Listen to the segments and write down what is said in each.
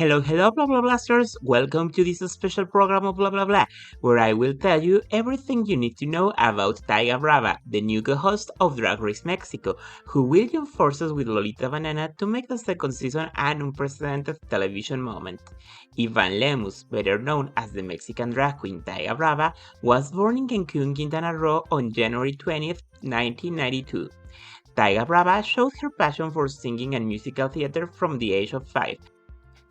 Hello, blah blah blasters! Welcome to this special program of blah blah blah, where I will tell you everything you need to know about Taiga Brava, the new co-host of Drag Race Mexico, who will join forces with Lolita Banana to make the second season an unprecedented television moment. Ivan Lemus, better known as the Mexican drag queen Taiga Brava, was born in Cancun, Quintana Roo on January 20th, 1992. Taiga Brava showed her passion for singing and musical theater from the age of 5.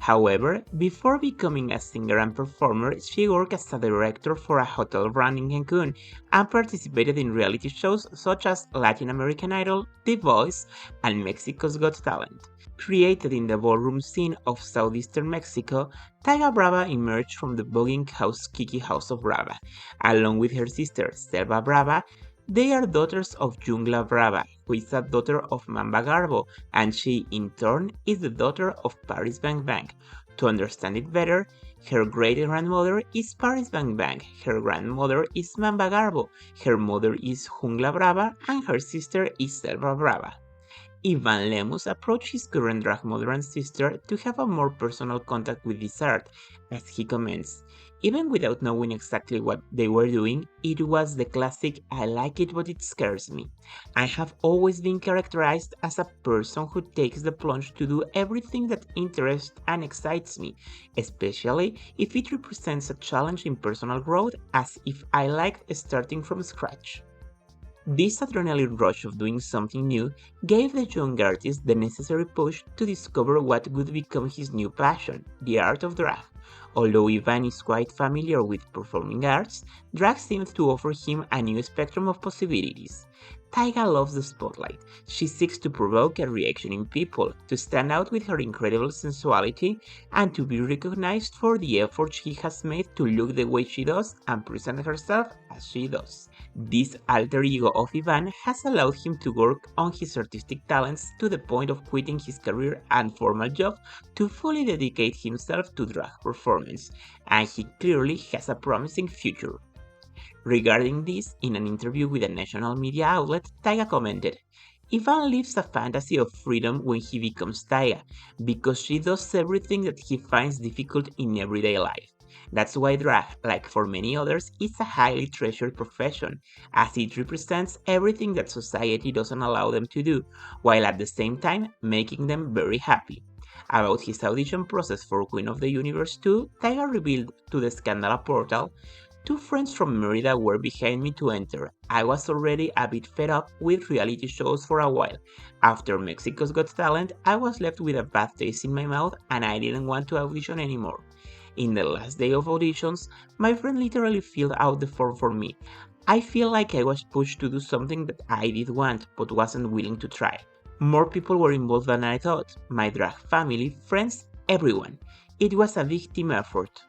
However, before becoming a singer and performer, she worked as a director for a hotel brand in Cancun and participated in reality shows such as Latin American Idol, The Voice, and Mexico's Got Talent. Created in the ballroom scene of southeastern Mexico, Taiga Brava emerged from the bugging house Kiki House of Brava, along with her sister Selva Brava. They are daughters of Jungla Brava, who is a daughter of Mamba Garbo, and she, in turn, is the daughter of Paris Bang Bang. To understand it better, her great-grandmother is Paris Bang Bang, her grandmother is Mamba Garbo, her mother is Jungla Brava, and her sister is Selva Brava. Ivan Lemus approached his current drag mother and sister to have a more personal contact with this art, as he comments. Even without knowing exactly what they were doing, it was the classic "I like it but it scares me." I have always been characterized as a person who takes the plunge to do everything that interests and excites me, especially if it represents a challenge in personal growth, as if I liked starting from scratch. This adrenaline rush of doing something new gave the young artist the necessary push to discover what would become his new passion, the art of drag. Although Ivan is quite familiar with performing arts, drag seems to offer him a new spectrum of possibilities. Taiga loves the spotlight. She seeks to provoke a reaction in people, to stand out with her incredible sensuality, and to be recognized for the effort she has made to look the way she does and present herself as she does. This alter ego of Ivan has allowed him to work on his artistic talents to the point of quitting his career and formal job to fully dedicate himself to drag performance, and he clearly has a promising future. Regarding this, in an interview with a national media outlet, Taiga commented, "Ivan lives a fantasy of freedom when he becomes Taiga, because she does everything that he finds difficult in everyday life. That's why drag, like for many others, is a highly treasured profession, as it represents everything that society doesn't allow them to do, while at the same time making them very happy." About his audition process for Queen of the Universe 2, Taiga revealed to the Scandala portal, "Two friends from Merida were behind me to enter. I was already a bit fed up with reality shows for a while. After Mexico's Got Talent, I was left with a bad taste in my mouth and I didn't want to audition anymore. In the last day of auditions, my friend literally filled out the form for me. I feel like I was pushed to do something that I did want but wasn't willing to try. More people were involved than I thought. My drag family, friends, everyone. It was a big team effort."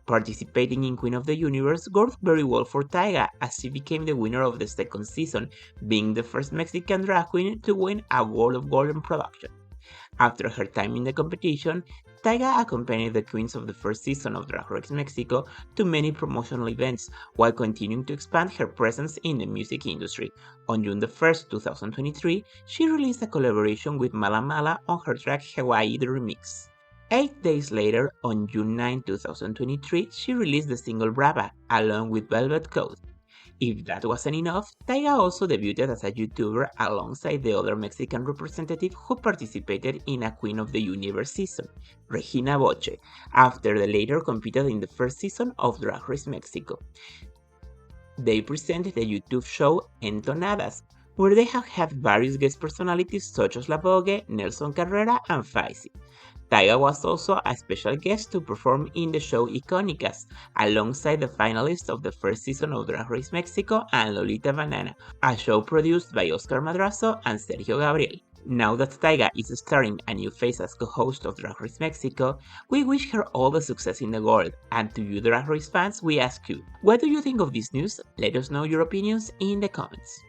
Participating in Queen of the Universe worked very well for Taiga, as she became the winner of the second season, being the first Mexican drag queen to win a World of Golden production. After her time in the competition, Taiga accompanied the queens of the first season of Drag Race Mexico to many promotional events, while continuing to expand her presence in the music industry. On June 1st, 2023, she released a collaboration with Mala Mala on her track Hawaii the Remix. 8 days later, on June 9, 2023, she released the single Brava, along with Velvet Coat. If that wasn't enough, Taiga also debuted as a YouTuber alongside the other Mexican representative who participated in a Queen of the Universe season, Regina Boche, after the latter competed in the first season of Drag Race Mexico. They presented the YouTube show Entonadas, where they have had various guest personalities such as La Vogue, Nelson Carrera, and Faisy. Taiga was also a special guest to perform in the show Icónicas, alongside the finalists of the first season of Drag Race Mexico and Lolita Banana, a show produced by Oscar Madrazo and Sergio Gabriel. Now that Taiga is starring a new phase as co-host of Drag Race Mexico, we wish her all the success in the world, and to you Drag Race fans we ask you, what do you think of this news? Let us know your opinions in the comments.